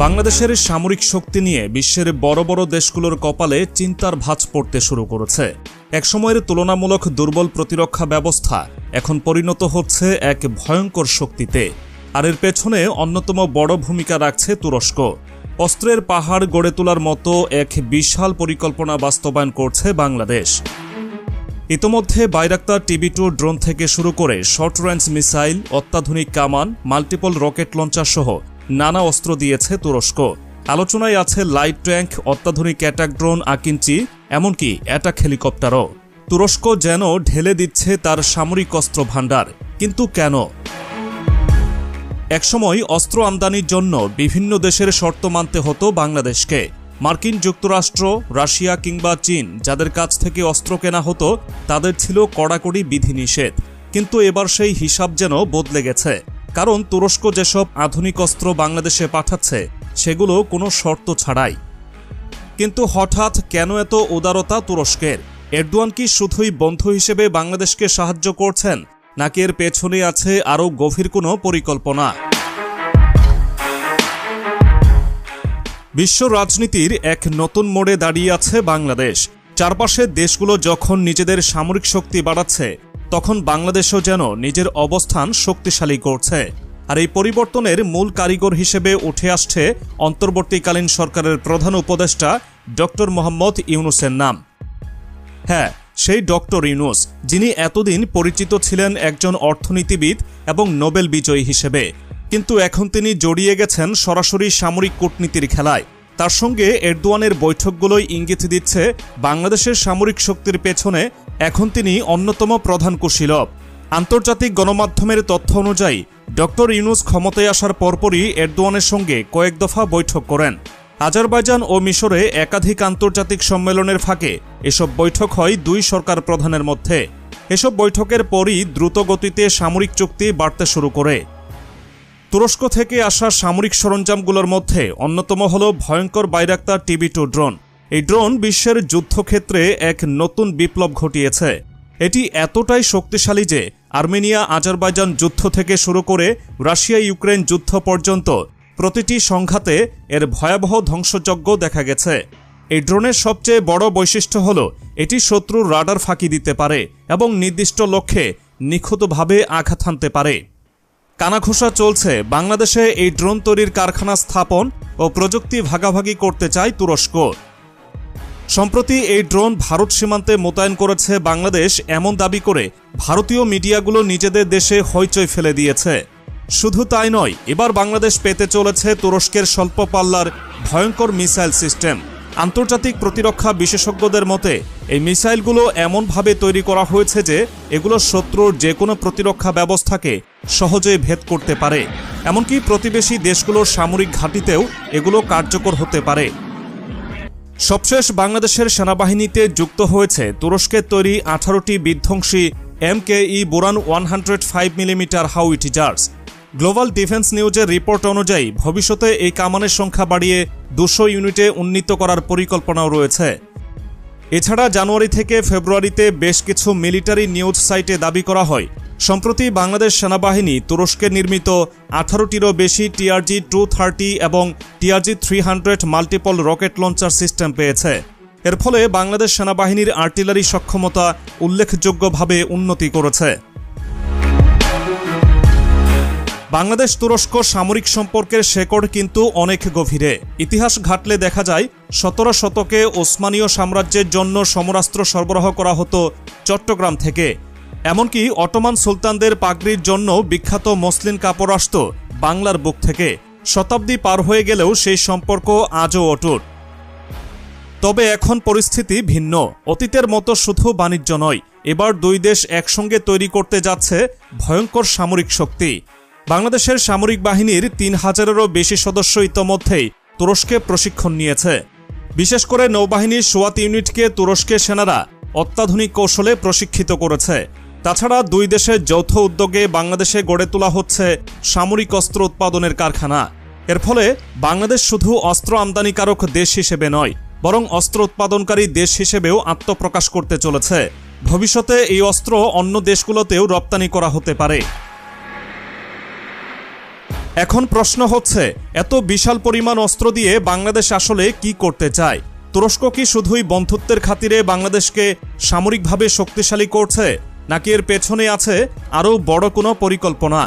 বাংলাদেশের সামরিক শক্তি নিয়ে বিশ্বের বড় বড় দেশগুলোর কপালে চিন্তার ভাঁজ পড়তে শুরু করেছে। একসময়ের তুলনামূলক দুর্বল প্রতিরক্ষা ব্যবস্থা এখন পরিণত হচ্ছে এক ভয়ঙ্কর শক্তিতে। আর এর পেছনে অন্যতম বড় ভূমিকা রাখছে তুরস্ক। অস্ত্রের পাহাড় গড়ে তোলার মতো এক বিশাল পরিকল্পনা বাস্তবায়ন করছে বাংলাদেশ। ইতোমধ্যে বাইরাক্তার TB2 ড্রোন থেকে শুরু করে শর্ট রেঞ্জ মিসাইল, অত্যাধুনিক কামান, মাল্টিপল রকেট লঞ্চার সহ নানা অস্ত্র দিয়েছে তুরস্ক। আলোচনায় আছে লাইট ট্যাঙ্ক, অত্যাধুনিক অ্যাটাক ড্রোন আকিঞ্চি, এমনকি অ্যাটাক হেলিকপ্টারও। তুরস্ক যেন ঢেলে দিচ্ছে তার সামরিক অস্ত্র ভাণ্ডার। কিন্তু কেন? একসময় অস্ত্র আমদানির জন্য বিভিন্ন দেশের শর্ত মানতে হতো বাংলাদেশকে। মার্কিন যুক্তরাষ্ট্র, রাশিয়া কিংবা চীন যাদের কাছ থেকে অস্ত্র কেনা হতো তাদের ছিল কড়াকড়ি বিধিনিষেধ। কিন্তু এবার সেই হিসাব যেন বদলে গেছে। কারণ তুরস্ক যেসব আধুনিক অস্ত্র বাংলাদেশে পাঠাচ্ছে সেগুলো কোনো শর্ত ছাড়াই। কিন্তু হঠাৎ কেন এত উদারতা তুরস্কের? এরদোয়ান কি শুধুই বন্ধু হিসেবে বাংলাদেশকে সাহায্য করছেন, নাকি এর পেছনে আছে আরও গভীর কোনো পরিকল্পনা? বিশ্ব রাজনীতির এক নতুন মোড়ে দাঁড়িয়ে আছে বাংলাদেশ। চারপাশের দেশগুলো যখন নিজেদের সামরিক শক্তি বাড়াচ্ছে, তখন বাংলাদেশও যেন নিজের অবস্থান শক্তিশালী করছে। আর এই পরিবর্তনের মূল কারিগর হিসেবে উঠে আসছে অন্তর্বর্তীকালীন সরকারের প্রধান উপদেষ্টা ডক্টর মোহাম্মদ ইউনূসের নাম। হ্যাঁ, সেই ডক্টর ইউনূস, যিনি এতদিন পরিচিত ছিলেন একজন অর্থনীতিবিদ এবং নোবেল বিজয়ী হিসেবে। কিন্তু এখন তিনি জড়িয়ে গেছেন সরাসরি সামরিক কূটনীতির খেলায়। তার সঙ্গে এরদোয়ানের বৈঠকগুলোই ইঙ্গিত দিচ্ছে বাংলাদেশের সামরিক শক্তির পেছনে এখন তিনি অন্যতম প্রধান কুশীলব। আন্তর্জাতিক গণমাধ্যমের তথ্য অনুযায়ী ডক্টর ইউনূস ক্ষমতায় আসার পরপরই এরদোয়ানের সঙ্গে কয়েক দফা বৈঠক করেন। আজারবাইজান ও মিশরে একাধিক আন্তর্জাতিক সম্মেলনের ফাঁকে এসব বৈঠক হয় দুই সরকার প্রধানের মধ্যে। এসব বৈঠকের পরই দ্রুত গতিতে সামরিক চুক্তি বাড়তে শুরু করে। তুরস্ক থেকে আসা সামরিক সরঞ্জামগুলোর মধ্যে অন্যতম হল ভয়ঙ্কর বাইরাক্তার TB2 ড্রোন। এই ড্রোন বিশ্বের যুদ্ধক্ষেত্রে এক নতুন বিপ্লব ঘটিয়েছে। এটি এতটাই শক্তিশালী যে আর্মেনিয়া আজারবাইজান যুদ্ধ থেকে শুরু করে রাশিয়া ইউক্রেন যুদ্ধ পর্যন্ত প্রতিটি সংঘাতে এর ভয়াবহ ধ্বংসযজ্ঞ দেখা গেছে। এই ড্রোনের সবচেয়ে বড় বৈশিষ্ট্য হল এটি শত্রুর রাডার ফাঁকি দিতে পারে এবং নির্দিষ্ট লক্ষ্যে নিখুঁতভাবে আঘাত হানতে পারে। কানাঘুষা চলছে বাংলাদেশে এই ড্রোন তৈরির কারখানা স্থাপন ও প্রযুক্তি ভাগাভাগি করতে চায় তুরস্ক। সম্প্রতি এই ড্রোন ভারত সীমান্তে মোতায়েন করেছে বাংলাদেশ, এমন দাবি করে ভারতীয় মিডিয়াগুলো নিজেদের দেশে হইচই ফেলে দিয়েছে। শুধু তাই নয়, এবার বাংলাদেশ পেতে চলেছে তুরস্কের স্বল্প পাল্লার ভয়ঙ্কর মিসাইল সিস্টেম। আন্তর্জাতিক প্রতিরক্ষা বিশেষজ্ঞদের মতে এই মিসাইলগুলো এমনভাবে তৈরি করা হয়েছে যে এগুলো শত্রুর যে কোনো প্রতিরক্ষা ব্যবস্থাকে সহজেই ভেদ করতে পারে। এমনকি প্রতিবেশী দেশগুলোর সামরিক ঘাঁটিতেও এগুলো কার্যকর হতে পারে। সবশেষ বাংলাদেশের সেনাবাহিনীতে যুক্ত হয়েছে তুরস্কের তৈরি 18টি বিধ্বংসী MKE বোরান 105mm হাউইটজার্স। গ্লোবাল ডিফেন্স নিউজের রিপোর্ট অনুযায়ী ভবিষ্যতে এই কামানের সংখ্যা বাড়িয়ে 200 ইউনিটে উন্নীত করার পরিকল্পনাও রয়েছে। এছাড়া জানুয়ারি থেকে ফেব্রুয়ারিতে বেশ কিছু মিলিটারি নিউজ সাইটে দাবি করা হয় সম্প্রতি বাংলাদেশ সেনাবাহিনী তুরস্কের নির্মিত 18টিরও বেশি TRG-230 এবং TRG-300 multiple rocket launcher system পেয়েছে। এর ফলে বাংলাদেশ সেনাবাহিনীর আর্টিলারি সক্ষমতা উল্লেখযোগ্যভাবে উন্নতি করেছে। বাংলাদেশ তুরস্ক সামরিক সম্পর্কের শেকড় কিন্তু অনেক গভীরে। ইতিহাস ঘাটলে দেখা যায় 17 শতকে ওসমানীয় সাম্রাজ্যের জন্য সমরাস্ত্র সরবরাহ করা হতো চট্টগ্রাম থেকে। এমনকি অটোমান সুলতানদের পাগড়ির জন্য বিখ্যাত মসলিন কাপড় আসত বাংলার বুক থেকে। শতাব্দী পার হয়ে গেলেও সেই সম্পর্ক আজও অটুট। তবে এখন পরিস্থিতি ভিন্ন। অতীতের মতো শুধু বাণিজ্য নয়, এবার দুই দেশ একসঙ্গে তৈরি করতে যাচ্ছে ভয়ঙ্কর সামরিক শক্তি। বাংলাদেশের সামরিক বাহিনীর 3000-এরও বেশি সদস্য ইতোমধ্যেই তুরস্কে প্রশিক্ষণ নিয়েছে। বিশেষ করে নৌবাহিনীর সোয়াত ইউনিটকে তুরস্কের সেনারা অত্যাধুনিক কৌশলে প্রশিক্ষিত করেছে। তাছাড়া দুই দেশের যৌথ উদ্যোগে বাংলাদেশে গড়ে তোলা হচ্ছে সামরিক অস্ত্র উৎপাদনের কারখানা। এর ফলে বাংলাদেশ শুধু অস্ত্র আমদানিকারক দেশ হিসেবে নয়, বরং অস্ত্র উৎপাদনকারী দেশ হিসেবেও আত্মপ্রকাশ করতে চলেছে। ভবিষ্যতে এই অস্ত্র অন্য দেশগুলোতেও রপ্তানি করা হতে পারে। এখন প্রশ্ন হচ্ছে, এত বিশাল পরিমাণ অস্ত্র দিয়ে বাংলাদেশ আসলে কি করতে চায়? তুরস্ক কি শুধুই বন্ধুত্বের খাতিরে বাংলাদেশকে সামরিকভাবে শক্তিশালী করছে, নাকি এর পেছনে আছে আরও বড় কোনো পরিকল্পনা?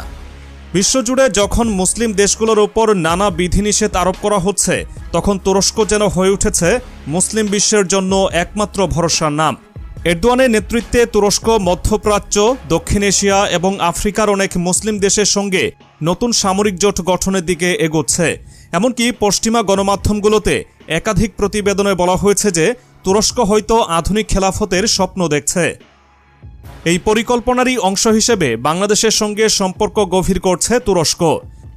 বিশ্বজুড়ে যখন মুসলিম দেশগুলোর ওপর নানা বিধিনিষেধ আরোপ করা হচ্ছে, তখন তুরস্ক যেন হয়ে উঠেছে মুসলিম বিশ্বের জন্য একমাত্র ভরসার নাম। এরদোয়ানের নেতৃত্বে তুরস্ক মধ্যপ্রাচ্য, দক্ষিণ এশিয়া এবং আফ্রিকার অনেক মুসলিম দেশের সঙ্গে নতুন সামরিক জোট গঠনের দিকে এগোচ্ছে। এমনকি পশ্চিমা গণমাধ্যমগুলোতে একাধিক প্রতিবেদনে বলা হয়েছে যে তুরস্ক হয়তো আধুনিক খেলাফতের স্বপ্ন দেখছে। এই পরিকল্পনারই অংশ হিসেবে বাংলাদেশের সঙ্গে সম্পর্ক গভীর করছে তুরস্ক।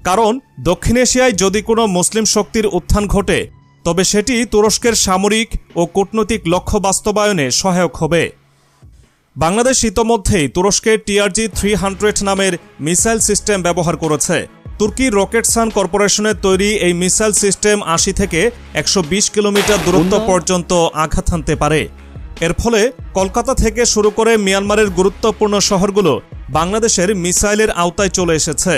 কারণ দক্ষিণ এশিয়ায় যদি কোনো মুসলিম শক্তির উত্থান ঘটে, তবে সেটি তুরস্কের সামরিক ও কূটনৈতিক লক্ষ্য বাস্তবায়নে সহায়ক হবে। বাংলাদেশ ইতোমধ্যেই তুরস্কের TRG-300 নামের মিসাইল সিস্টেম ব্যবহার করেছে। তুর্কির রকেটসান কর্পোরেশনের তৈরি এই মিসাইল সিস্টেম 80 থেকে 120 কিলোমিটার দূরত্ব পর্যন্ত আঘাত হানতে পারে। এর ফলে কলকাতা থেকে শুরু করে মিয়ানমারের গুরুত্বপূর্ণ শহরগুলো বাংলাদেশের মিসাইলের আওতায় চলে এসেছে।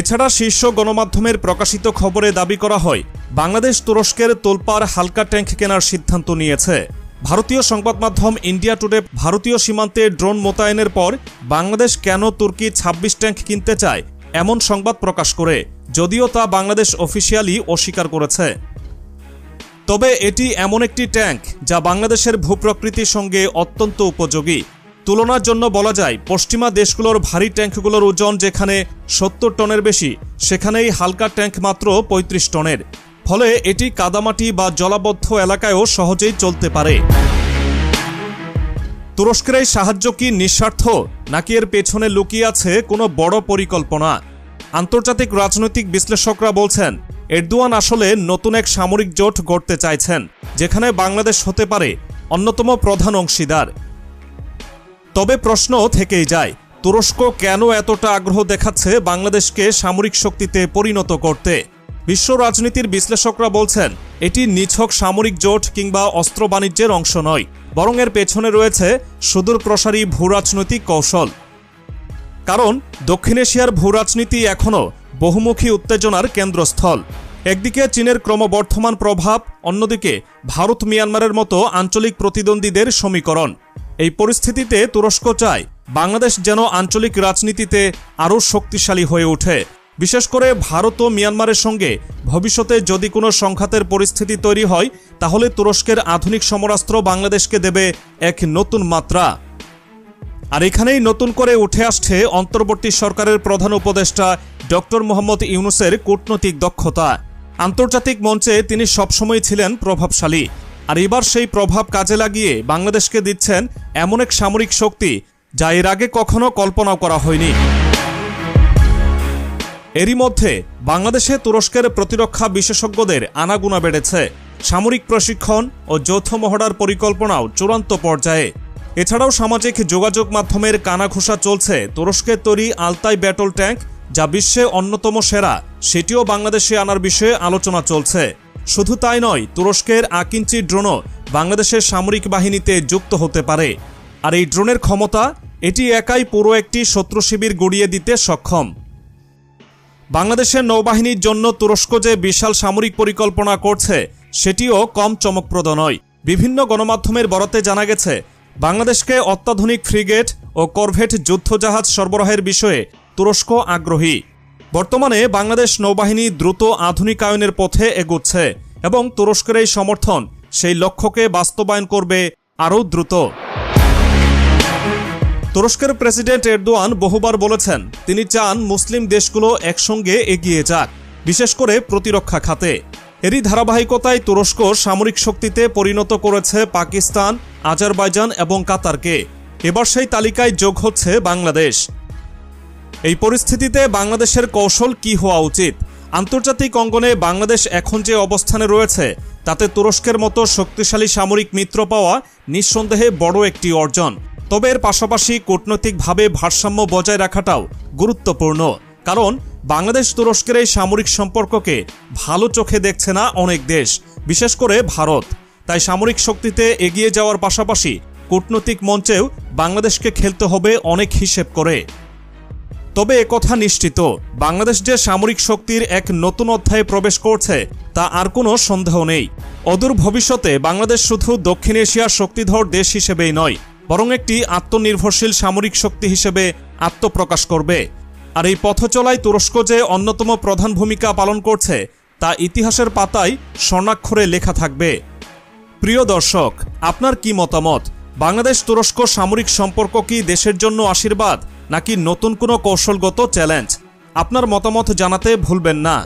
এছাড়া শীর্ষ গণমাধ্যমের প্রকাশিত খবরে দাবি করা হয়, বাংলাদেশ তুরস্কের তোলপাড় হালকা ট্যাঙ্ক কেনার সিদ্ধান্ত নিয়েছে। ভারতীয় সংবাদ মাধ্যম ইন্ডিয়া টুডে ভারতীয় সীমান্তে ড্রোন মোতায়েনের পর বাংলাদেশ কেন তুর্কি 26 ট্যাঙ্ক কিনতে চায় এমন সংবাদ প্রকাশ করে, যদিও তা বাংলাদেশ অফিসিয়ালি অস্বীকার করেছে। তবে এটি এমন একটি ট্যাঙ্ক যা বাংলাদেশের ভূপ্রকৃতির সঙ্গে অত্যন্ত উপযোগী। তুলনার জন্য বলা যায়, পশ্চিমা দেশগুলোর ভারী ট্যাঙ্কগুলোর ওজন যেখানে 70 টনের বেশি, সেখানেই হালকা ট্যাঙ্ক মাত্র 35 টনের। ফলে এটি কাদামাটি বা জলাবদ্ধ এলাকায়ও সহজেই চলতে পারে। তুরস্কের এই সাহায্য কি নিঃস্বার্থ, নাকি এর পেছনে লুকিয়ে আছে কোনো বড় পরিকল্পনা? আন্তর্জাতিক রাজনৈতিক বিশ্লেষকরা বলছেন, এরদোয়ান আসলে নতুন এক সামরিক জোট গড়তে চাইছেন, যেখানে বাংলাদেশ হতে পারে অন্যতম প্রধান অংশীদার। তবে প্রশ্ন থেকেই যায়, তুরস্ক কেন এতটা আগ্রহ দেখাচ্ছে বাংলাদেশকে সামরিক শক্তিতে পরিণত করতে? বিশ্ব রাজনীতির বিশ্লেষকরা বলছেন, এটি নিছক সামরিক জোট কিংবা অস্ত্র বাণিজ্যের অংশ নয়, বরং এর পেছনে রয়েছে সুদূরপ্রসারী ভূরাজনৈতিক কৌশল। কারণ দক্ষিণ এশিয়ার ভূরাজনীতি এখনও বহুমুখী উত্তেজনার কেন্দ্রস্থল। একদিকে চীনের ক্রমবর্ধমান প্রভাব, অন্যদিকে ভারত মিয়ানমারের মতো আঞ্চলিক প্রতিদ্বন্দ্বীদের সমীকরণ। এই পরিস্থিতিতে তুরস্ক চায় বাংলাদেশ যেন আঞ্চলিক রাজনীতিতে আরও শক্তিশালী হয়ে ওঠে। বিশেষ করে ভারত ও মিয়ানমারের সঙ্গে ভবিষ্যতে যদি কোনো সংঘাতের পরিস্থিতি তৈরি হয়, তাহলে তুরস্কের আধুনিক সমরাস্ত্র বাংলাদেশকে দেবে এক নতুন মাত্রা। আর এখানেই নতুন করে উঠে আসছে অন্তর্বর্তী সরকারের প্রধান উপদেষ্টা ডক্টর মোহাম্মদ ইউনূসের কূটনৈতিক দক্ষতা। আন্তর্জাতিক মঞ্চে তিনি সবসময় ছিলেন প্রভাবশালী, আর এবার সেই প্রভাব কাজে লাগিয়ে বাংলাদেশকে দিচ্ছেন এমন এক সামরিক শক্তি যা এর আগে কখনো কল্পনাও করা হয়নি। এরই মধ্যে বাংলাদেশে তুরস্কের প্রতিরক্ষা বিশেষজ্ঞদের আনাগোনা বেড়েছে। সামরিক প্রশিক্ষণ ও যৌথ মহড়ার পরিকল্পনাও চূড়ান্ত পর্যায়ে। এছাড়াও সামাজিক যোগাযোগ মাধ্যমের কানাঘুষা চলছে তুরস্কের তৈরি আলতাই ব্যাটল ট্যাঙ্ক, যা বিশ্বে অন্যতম সেরা, সেটিও বাংলাদেশে আনার বিষয়ে আলোচনা চলছে। শুধু তাই নয়, তুরস্কের আকিঞ্চি ড্রোনও বাংলাদেশের সামরিক বাহিনীতে যুক্ত হতে পারে। আর এই ড্রোনের ক্ষমতা, এটি একাই পুরো একটি শত্রু শিবির গুড়িয়ে দিতে সক্ষম। বাংলাদেশের নৌবাহিনীর জন্য তুরস্ক যে বিশাল সামরিক পরিকল্পনা করছে, সেটিও কম চমকপ্রদ নয়। বিভিন্ন গণমাধ্যমের বরাতে জানা গেছে, বাংলাদেশকে অত্যাধুনিক ফ্রিগেট ও করভেট যুদ্ধজাহাজ সরবরাহের বিষয়ে তুরস্ক আগ্রহী। বর্তমানে বাংলাদেশ নৌবাহিনী দ্রুত আধুনিকায়নের পথে এগোচ্ছে এবং তুরস্কের এই সমর্থন সেই লক্ষ্যকে বাস্তবায়ন করবে আরও দ্রুত। তুরস্কের প্রেসিডেন্ট এরদোয়ান বহুবার বলেছেন, তিনি চান মুসলিম দেশগুলো একসঙ্গে এগিয়ে যাক, বিশেষ করে প্রতিরক্ষা খাতে। এরই ধারাবাহিকতায় তুরস্ক সামরিক শক্তিতে পরিণত করেছে পাকিস্তান, আজারবাইজান এবং কাতারকে। এবার সেই তালিকায় যোগ হচ্ছে বাংলাদেশ। এই পরিস্থিতিতে বাংলাদেশের কৌশল কি হওয়া উচিত? আন্তর্জাতিক অঙ্গনে বাংলাদেশ এখন যে অবস্থানে রয়েছে, তাতে তুরস্কের মতো শক্তিশালী সামরিক মিত্র পাওয়া নিঃসন্দেহে বড় একটি অর্জন। তবে এর পাশাপাশি কূটনৈতিকভাবে ভারসাম্য বজায় রাখাটাও গুরুত্বপূর্ণ। কারণ বাংলাদেশ তুরস্কের এই সামরিক সম্পর্ককে ভালো চোখে দেখছে না অনেক দেশ, বিশেষ করে ভারত। তাই সামরিক শক্তিতে এগিয়ে যাওয়ার পাশাপাশি কূটনৈতিক মঞ্চেও বাংলাদেশকে খেলতে হবে অনেক হিসেব করে। তবে একথা নিশ্চিত, বাংলাদেশ যে সামরিক শক্তির এক নতুন অধ্যায়ে প্রবেশ করছে তা আর কোনো সন্দেহ নেই। অদূর ভবিষ্যতে বাংলাদেশ শুধু দক্ষিণ এশিয়ার শক্তিধর দেশ হিসেবেই নয়, বরং একটি আত্মনির্ভরশীল সামরিক শক্তি হিসেবে আত্মপ্রকাশ করবে। আর এই পথচলায় তুরস্ক যে অন্যতম প্রধান ভূমিকা পালন করছে তা ইতিহাসের পাতায় স্বর্ণাক্ষরে লেখা থাকবে। প্রিয় দর্শক, আপনার কি মতামত? বাংলাদেশ তুরস্ক সামরিক সম্পর্ক কি দেশের জন্য আশীর্বাদ নাকি নতুন কোনো কৌশলগত চ্যালেঞ্জ? আপনার মতামত জানাতে ভুলবেন না।